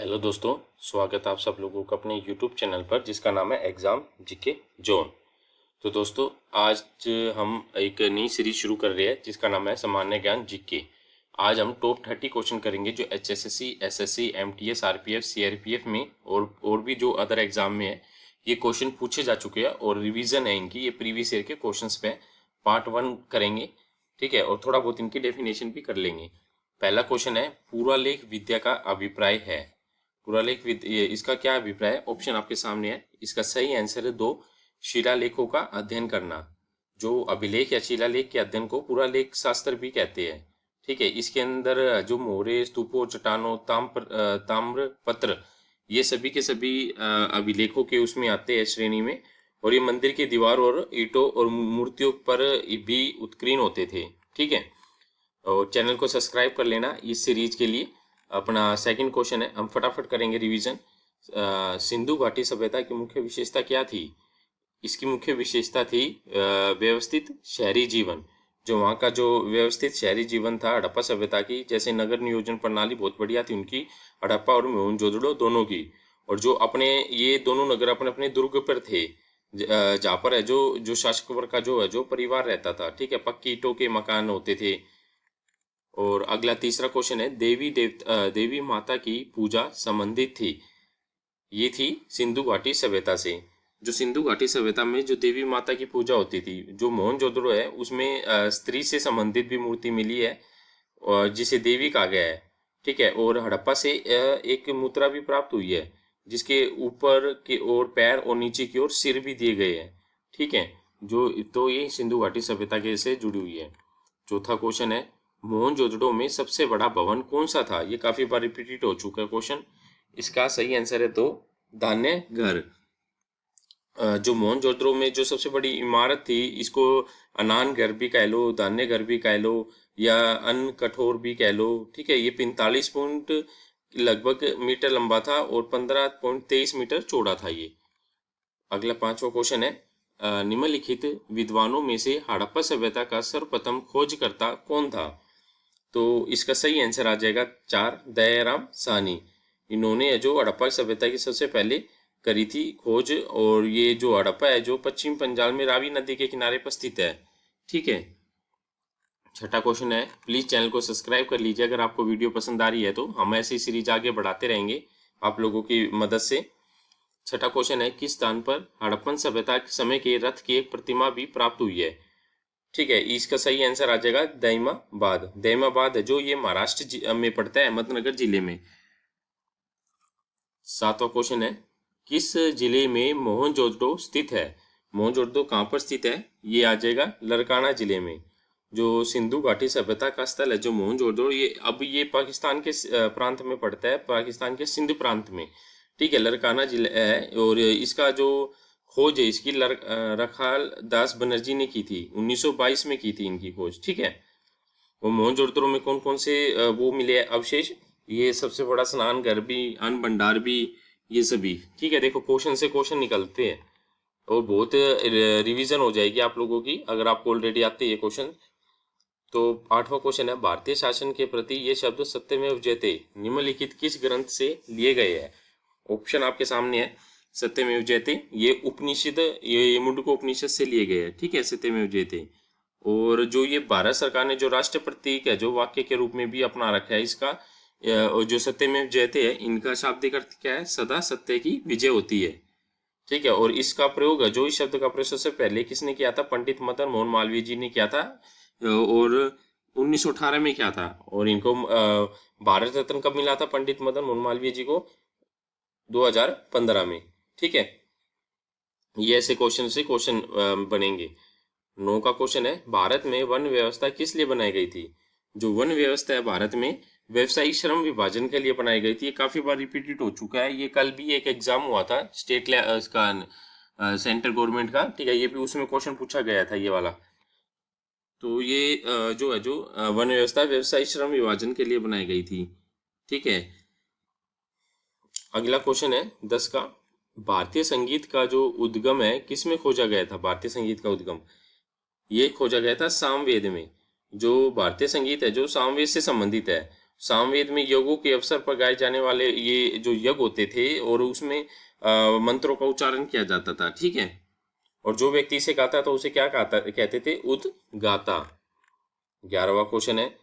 Hello दोस्तों, स्वागत है आप सब लोगों का अपने यूट्यूब चैनल पर जिसका नाम है एग्ज़ाम जीके जोन। तो दोस्तों, आज हम एक नई सीरीज शुरू कर रहे हैं जिसका नाम है सामान्य ज्ञान जीके। आज हम टॉप 30 क्वेश्चन करेंगे जो HSSC, SSC, MTS, RPF, CRPF में और भी जो अदर एग्जाम में है ये क्वेश्चन पूछे जा चुके हैं और रिवीजन है इनकी। ये प्रीवियस ईयर के क्वेश्चंस पे पार्ट 1 करेंगे, ठीक है, और थोड़ा बहुत इनकी डेफिनेशन भी कर लेंगे। पहला क्वेश्चन है, पुरालेख विद्या का अभिप्राय है। पुरालेख इसका क्या अभिप्राय है? ऑप्शन आपके सामने है। इसका सही आंसर है 2, शिलालेखों का अध्ययन करना। जो अभिलेख या शिलालेख के अध्ययन को पुरालेख शास्त्र भी कहते हैं, ठीक है। इसके अंदर जो मोहरे, स्तूपों, चट्टानों, ताम्र पत्र, ये सभी के सभी अभिलेखों के उसमें आते हैं श्रेणी में। और ये मंदिर की दीवार और ईंटों और मूर्तियों पर भी उत्कीर्ण होते थे, ठीक है। और चैनल को सब्सक्राइब कर लेना इस सीरीज के लिए। अपना सेकंड क्वेश्चन है, हम फटाफट करेंगे रिवीजन। सिंधु घाटी सभ्यता की मुख्य विशेषता क्या थी? इसकी मुख्य विशेषता थी व्यवस्थित शहरी जीवन। जो वहाँ का जो व्यवस्थित शहरी जीवन था हड़प्पा सभ्यता की, जैसे नगर नियोजन प्रणाली बहुत बढ़िया थी उनकी, हड़प्पा और मोहनजोदड़ो दोनों की। और जो अपने ये दोनों नगर अपने अपने दुर्ग पर थे, जहाँ पर है जो जो शासक वर्ग का जो है जो परिवार रहता था, ठीक है, पक्की ईंटों के मकान होते थे। और अगला तीसरा क्वेश्चन है, देवी माता की पूजा संबंधित थी। ये थी सिंधु घाटी सभ्यता से। जो सिंधु घाटी सभ्यता में जो देवी माता की पूजा होती थी, जो मोहनजोदड़ो है उसमें स्त्री से संबंधित भी मूर्ति मिली है और जिसे देवी कहा गया है, ठीक है। और हड़प्पा से एक मुद्रा भी प्राप्त हुई है जिसके ऊपर की ओर पैर और नीचे की ओर सिर भी दिए गए हैं, ठीक है। जो तो ये सिंधु घाटी सभ्यता के से जुड़ी हुई है। चौथा क्वेश्चन है, मोहनजोदड़ो में सबसे बड़ा भवन कौन सा था? ये काफी बार रिपीटेड हो चुका है क्वेश्चन। इसका सही आंसर है तो धान्य घर। जो मोहनजोदड़ो में जो सबसे बड़ी इमारत थी, इसको अनान घर भी कह लो, धान्य घर भी कह लो, या अन्न कठोर भी कह लो, ठीक है। ये 45 पॉइंट लगभग मीटर लंबा था और 15.23 मीटर चौड़ा था ये। अगला पांचवा क्वेश्चन है, निम्नलिखित विद्वानों में से हड़प्पा सभ्यता का सर्वप्रथम खोजकर्ता कौन था? तो इसका सही आंसर आ जाएगा 4, दयाराम साहनी। इन्होंने जो हड़प्पा सभ्यता की सबसे पहले करी थी खोज। और ये जो हड़प्पा है जो पश्चिम पंजाब में रावी नदी के किनारे पर स्थित है, ठीक है। छठा क्वेश्चन है, प्लीज चैनल को सब्सक्राइब कर लीजिए अगर आपको वीडियो पसंद आ रही है तो। हम ऐसी सीरीज आगे बढ़ाते रहेंगे आप लोगों की मदद से। छठा क्वेश्चन है, किस स्थान पर हड़प्पन सभ्यता के समय के रथ की एक प्रतिमा भी प्राप्त हुई है? ठीक है, इसका सही आंसर आ जाएगा दैमाबाद। दैमाबाद है जो ये महाराष्ट्र में पड़ता है, अहमदनगर जिले में। सातवां क्वेश्चन है, किस जिले में मोहनजोदड़ो स्थित है? मोहनजोदड़ो कहाँ पर स्थित है? ये आ जाएगा लरकाना जिले में। जो सिंधु घाटी सभ्यता का स्थल है जो मोहनजोदड़ो, ये पाकिस्तान के प्रांत में पड़ता है, पाकिस्तान के सिंध प्रांत में, ठीक है, लरकाना जिला है। और इसका जो खोज है इसकी रखाल दास बनर्जी ने की थी, 1922 में की थी इनकी खोज, ठीक है। वो मोहनजोदड़ो में कौन कौन से वो मिले अवशेष? ये सबसे बड़ा स्नान घर भी, अन्न भंडार भी, ये सभी, ठीक है। देखो क्वेश्चन से क्वेश्चन निकलते हैं और बहुत रिवीजन हो जाएगी आप लोगों की अगर आपको ऑलरेडी आते हैं ये क्वेश्चन। तो आठवां क्वेश्चन है, भारतीय शासन के प्रति ये शब्द सत्यमेव जयते निम्नलिखित किस ग्रंथ से लिए गए हैं? ऑप्शन आपके सामने है। सत्यमेव जयते ये उपनिषद, ये मुंडको उपनिषद से लिए गए हैं, ठीक है, सत्यमेव जयते। और जो ये भारत सरकार ने जो राष्ट्र प्रतीक है जो वाक्य के रूप में भी अपना रखा है इसका, और जो सत्यमेव जयते है, इनका शाब्दिक अर्थ क्या है? सदा सत्य की विजय होती है, ठीक है। और इसका प्रयोग है जो इस शब्द का प्रयोग सबसे पहले किसने किया था? पंडित मदन मोहन मालवीय जी ने किया था, और 1918 में किया था। और इनको भारत रत्न कब मिला था पंडित मदन मोहन मालवीय जी को? 2015 में, ठीक है। ये ऐसे क्वेश्चन से क्वेश्चन बनेंगे। 9 का क्वेश्चन है, भारत में वन व्यवस्था किस लिए बनाई गई थी? जो वन व्यवस्था है भारत में व्यवसायिक श्रम विभाजन के लिए बनाई गई थी। ये काफी बार रिपीटेड हो चुका है, ये कल भी एक एग्जाम हुआ था स्टेट इसका सेंट्रल गवर्नमेंट का, ठीक है, ये भी उसमें क्वेश्चन पूछा गया था ये वाला। तो ये जो है जो वन व्यवस्था व्यवसायिक श्रम विभाजन के लिए बनाई गई थी, ठीक है। अगला क्वेश्चन है 10 का, भारतीय संगीत का जो उद्गम है किसमें खोजा गया था? भारतीय संगीत का उद्गम ये खोजा गया था सामवेद में। जो भारतीय संगीत है जो सामवेद से संबंधित है। सामवेद में यज्ञों के अवसर पर गाए जाने वाले ये जो यज्ञ होते थे और उसमें मंत्रों का उच्चारण किया जाता था, ठीक है। और जो व्यक्ति इसे गाता था उसे क्या कहते थे? उद्गाता। 11वां क्वेश्चन है,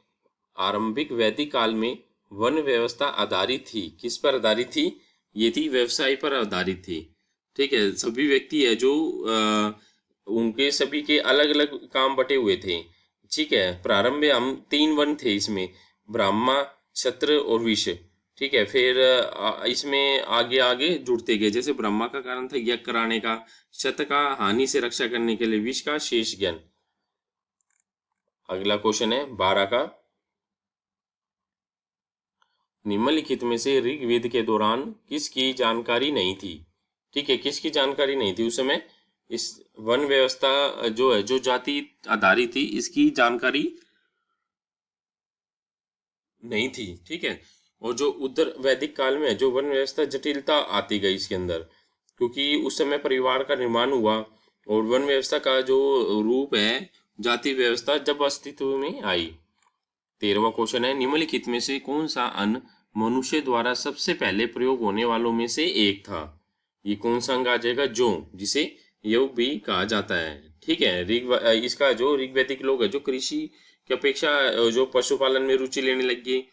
आरंभिक वैदिक काल में वन व्यवस्था आधारित थी, किस पर आधारित थी? ये थी व्यवसाय पर आधारित थी, ठीक है। सभी व्यक्ति है जो उनके सभी के अलग अलग काम बटे हुए थे, ठीक है। प्रारंभ में हम 3 वन थे इसमें, ब्राह्मा, क्षत्र और विष, ठीक है। फिर इसमें आगे आगे जुड़ते गए, जैसे ब्रह्मा का कारण था यज्ञ कराने का, क्षत्र का हानि से रक्षा करने के लिए, विष का शेष ज्ञान। अगला क्वेश्चन है 12 का, निम्नलिखित में से ऋग्वेद के दौरान किसकी जानकारी नहीं थी? ठीक है, किसकी जानकारी नहीं थी उस समय? इस वन व्यवस्था जो है, जो जाति आधारित थी, इसकी जानकारी नहीं थी, ठीक है। और जो उत्तर वैदिक काल में जो वन व्यवस्था जटिलता आती गई इसके अंदर, क्योंकि उस समय परिवार का निर्माण हुआ और वन व्यवस्था का जो रूप है जाति व्यवस्था जब अस्तित्व में आई। 13वां क्वेश्चन है, निम्नलिखित में से कौन सा अन्न मनुष्य द्वारा सबसे पहले प्रयोग होने वालों में से एक था? ये कौन सा अंग आ जाएगा? जौ, जिसे योग भी कहा जाता है, ठीक है। इसका जो ऋग्वैदिक लोग है जो कृषि की अपेक्षा जो पशुपालन में रुचि लेने लग गए।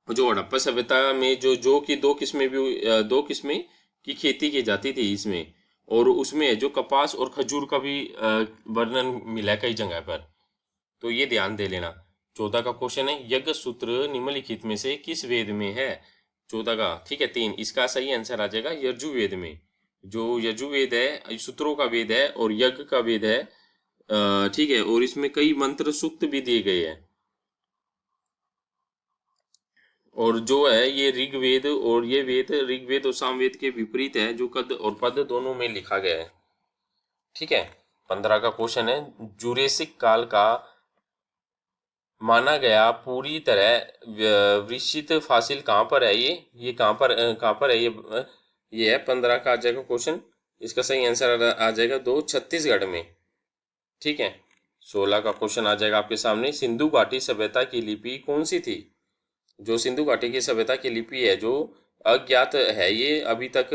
जो हड़प्पा सभ्यता में जो की दो किस्में की खेती की जाती थी इसमें, और उसमें जो कपास और खजूर का भी वर्णन मिला है कई जगह पर, तो ये ध्यान दे लेना। 14 का क्वेश्चन है, यज्ञ सूत्र निम्नलिखित में से किस वेद में है? 14 का, ठीक है, 3। इसका सही आंसर आ जाएगा यजुर्वेद में। जो यजुर्वेद है सूत्रों का वेद है और यज्ञ का वेद है, ठीक है। और इसमें कई मंत्र सूक्त भी दिए गए हैं। और जो है ये ऋग्वेद और ये वेद ऋग्वेद और सामवेद के विपरीत है, जो कद और पद दोनों में लिखा गया है, ठीक है। 15 का क्वेश्चन है, जुरेसिक काल का माना गया पूरी तरह विकसित फॉसिल कहाँ पर है? ये कहाँ पर है? ये है 15 का आ जाएगा क्वेश्चन। इसका सही आंसर आ जाएगा 2, छत्तीसगढ़ में, ठीक है। 16 का क्वेश्चन आ जाएगा आपके सामने, सिंधु घाटी सभ्यता की लिपि कौन सी थी? जो सिंधु घाटी की सभ्यता की लिपि है जो अज्ञात है, ये अभी तक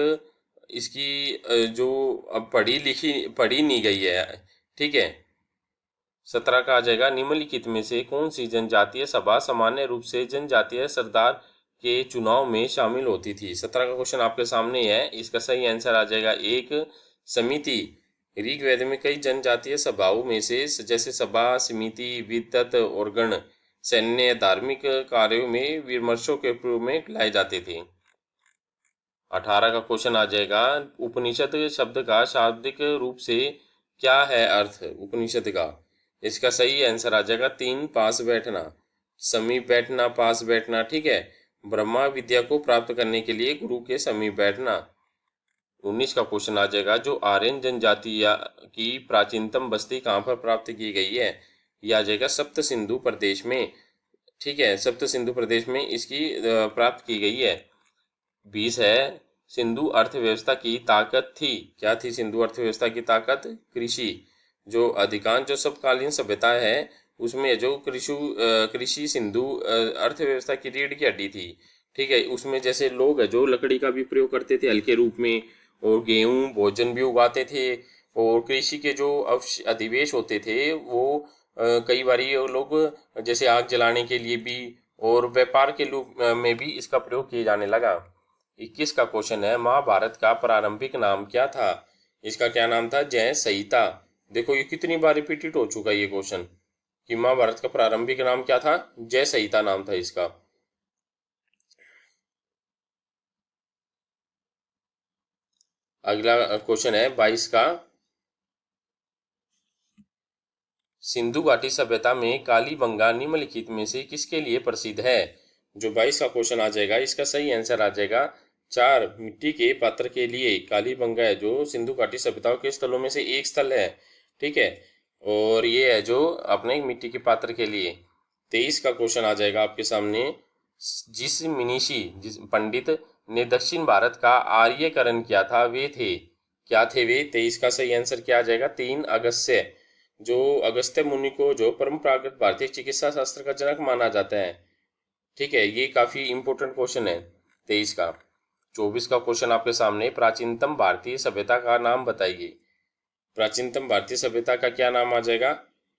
इसकी जो अब पढ़ी नहीं गई है, ठीक है। 17 का आ जाएगा, निम्नलिखित में से कौन सी जनजातीय सभा सामान्य रूप से जनजातीय सरदार के चुनाव में शामिल होती थी? 17 का क्वेश्चन आपके सामने है। इसका सही आंसर आ जाएगा 1, समिति। ऋग्वेद में कई जनजातीय सभाओं में से जैसे सभा, समिति, विद्वत और गण सैन्य धार्मिक कार्यों में विमर्शों के रूप में लाए जाते थे। 18 का क्वेश्चन आ जाएगा, उपनिषद शब्द का शाब्दिक रूप से क्या है अर्थ? उपनिषद का इसका सही आंसर आ जाएगा 3, पास बैठना, समीप बैठना, पास बैठना, ठीक है। ब्रह्मा विद्या को प्राप्त करने के लिए गुरु के समीप बैठना। 19 का क्वेश्चन आ जाएगा, जो आर्यन जनजाति की प्राचीनतम बस्ती कहाँ पर प्राप्त की गई है? यह आ जाएगा सप्त सिंधु प्रदेश में, ठीक है। सप्त सिंधु प्रदेश में इसकी प्राप्त की गई है। 20 है, सिंधु अर्थव्यवस्था की ताकत थी, क्या थी सिंधु अर्थव्यवस्था की ताकत? कृषि। जो अधिकांश जो समकालीन सभ्यता है उसमें जो कृषि सिंधु अर्थव्यवस्था की रीढ़ की हड्डी थी, ठीक है। उसमें जैसे लोग है जो लकड़ी का भी प्रयोग करते थे हल्के रूप में, और गेहूं भोजन भी उगाते थे, और कृषि के जो अधिवेश होते थे वो कई बारी वो लोग जैसे आग जलाने के लिए भी और व्यापार के रूप में भी इसका प्रयोग किए जाने लगा। 21 का क्वेश्चन है, महाभारत का प्रारंभिक नाम क्या था? इसका क्या नाम था? जय संहिता। देखो ये कितनी बार रिपीटेड हो चुका है ये क्वेश्चन, कि महाभारत का प्रारंभिक नाम क्या था? जय संहिता नाम था इसका। अगला क्वेश्चन है 22 का, सिंधु घाटी सभ्यता में कालीबंगा निम्नलिखित में से किसके लिए प्रसिद्ध है? जो 22 का क्वेश्चन आ जाएगा इसका सही आंसर आ जाएगा 4, मिट्टी के पात्र के लिए। कालीबंगा है जो सिंधु घाटी सभ्यताओं के स्थलों में से एक स्थल है, ठीक है। और ये है जो अपने मिट्टी के पात्र के लिए। 23 का क्वेश्चन आ जाएगा आपके सामने, जिस पंडित ने दक्षिण भारत का आर्यकरण किया था वे थे, क्या थे वे? 23 का सही आंसर क्या आ जाएगा? 3, अगस्त्य। जो अगस्त्य मुनि को जो परंपरागत भारतीय चिकित्सा शास्त्र का जनक माना जाता है, ठीक है, ये काफी इंपॉर्टेंट क्वेश्चन है 23 का। 24 का क्वेश्चन आपके सामने, प्राचीनतम भारतीय सभ्यता का नाम बताइए। प्राचीनतम भारतीय सभ्यता का क्या नाम आ जाएगा?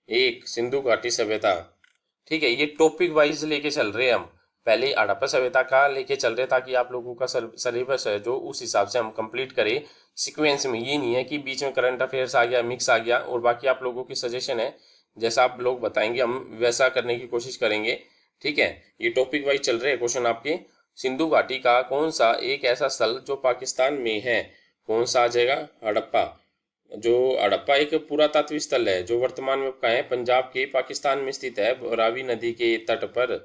एक, सिंधु घाटी सभ्यता। ठीक है, ये टॉपिक वाइज लेके चल रहे हैं हम। पहले हड़प्पा सभ्यता का लेके चल रहे ताकि आप लोगों का सिलेबस है जो उस हिसाब से हम कंप्लीट करें सीक्वेंस में। ये नहीं है कि बीच में करंट अफेयर्स आ गया, मिक्स आ गया। और बाकी आप लोगों की सजेशन है, जैसा आप लोग बताएंगे हम वैसा करने की कोशिश करेंगे। ठीक है, ये टॉपिक वाइज चल रहे हैं क्वेश्चन आपके। सिंधु घाटी का कौन सा एक ऐसा स्थल जो पाकिस्तान में है? कौन सा आ जाएगा? हड़प्पा। जो हड़प्पा एक पुरातात्विक स्थल है जो वर्तमान में कहाँ है? पंजाब के पाकिस्तान में स्थित है, रावी नदी के तट पर।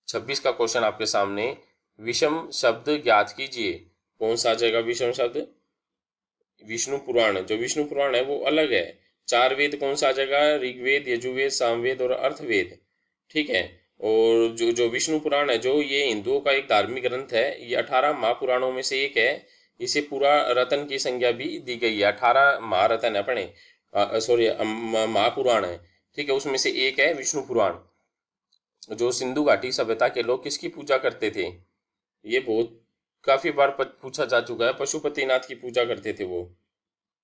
26 का क्वेश्चन आपके सामने, विषम शब्द ज्ञात कीजिए। कौन सा आ जाएगा विषम शब्द? विष्णु पुराण। जो विष्णु पुराण है वो अलग है। चार वेद कौन सा आ जाएगा? ऋग्वेद, यजुर्वेद, सामवेद और अर्थवेद। ठीक है, और जो जो विष्णु पुराण है जो ये हिंदुओं का एक धार्मिक ग्रंथ है, ये 18 महापुराणों में से एक है। इसे पूरा रत्न की संज्ञा भी दी गई है। 18 महारत्न है अपने, सॉरी महापुराण है। ठीक है, उसमें से एक है विष्णु पुराण। जो सिंधु घाटी सभ्यता के लोग किसकी पूजा करते थे? ये बहुत काफी बार पूछा जा चुका है। पशुपतिनाथ की पूजा करते थे वो।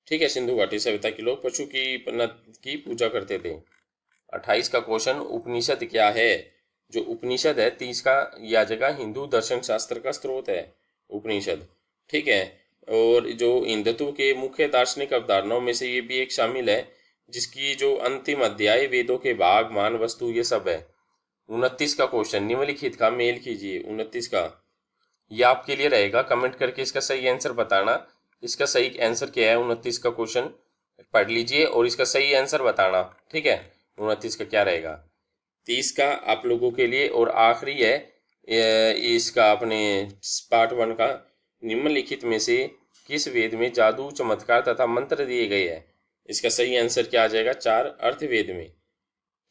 ठीक है, सिंधु घाटी सभ्यता के लोग पशु की पूजा करते थे। 28 का क्वेश्चन, उपनिषद क्या है? जो उपनिषद है 30 का ये आ जाएगा, हिंदू दर्शन शास्त्र का स्रोत है उपनिषद। ठीक है, और जो हिंदुत्व के मुख्य दार्शनिक अवधारणाओं में से ये भी एक शामिल है, जिसकी जो अंतिम अध्याय वेदों के भाग, मान, वस्तु, ये सब है। 29 का क्वेश्चन, निम्नलिखित का मेल कीजिए। 29 का ये आपके लिए रहेगा, कमेंट करके इसका सही आंसर बताना। इसका सही आंसर क्या है 29 का क्वेश्चन पढ़ लीजिए और इसका सही आंसर बताना। ठीक है, 29 का क्या रहेगा। 30 का आप लोगों के लिए और आखिरी है इसका अपने पार्ट 1 का, निम्नलिखित में से किस वेद में जादू, चमत्कार तथा मंत्र दिए गए हैं? इसका सही आंसर क्या आ जाएगा? 4 अर्थवेद में।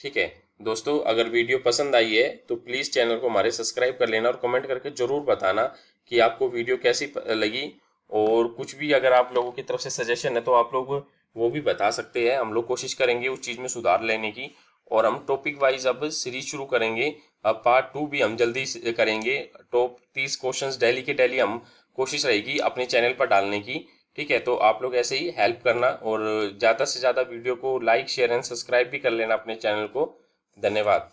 ठीक है दोस्तों, अगर वीडियो पसंद आई है तो प्लीज़ चैनल को हमारे सब्सक्राइब कर लेना और कमेंट करके ज़रूर बताना कि आपको वीडियो कैसी लगी। और कुछ भी अगर आप लोगों की तरफ से सजेशन है तो आप लोग वो भी बता सकते हैं। हम लोग कोशिश करेंगे उस चीज़ में सुधार लेने की। और हम टॉपिक वाइज अब सीरीज शुरू करेंगे। अब पार्ट 2 भी हम जल्दी से करेंगे। टॉप 30 क्वेश्चंस डेली के डेली हम कोशिश रहेगी अपने चैनल पर डालने की। ठीक है, तो आप लोग ऐसे ही हेल्प करना और ज़्यादा से ज़्यादा वीडियो को लाइक, शेयर एंड सब्सक्राइब भी कर लेना अपने चैनल को। धन्यवाद।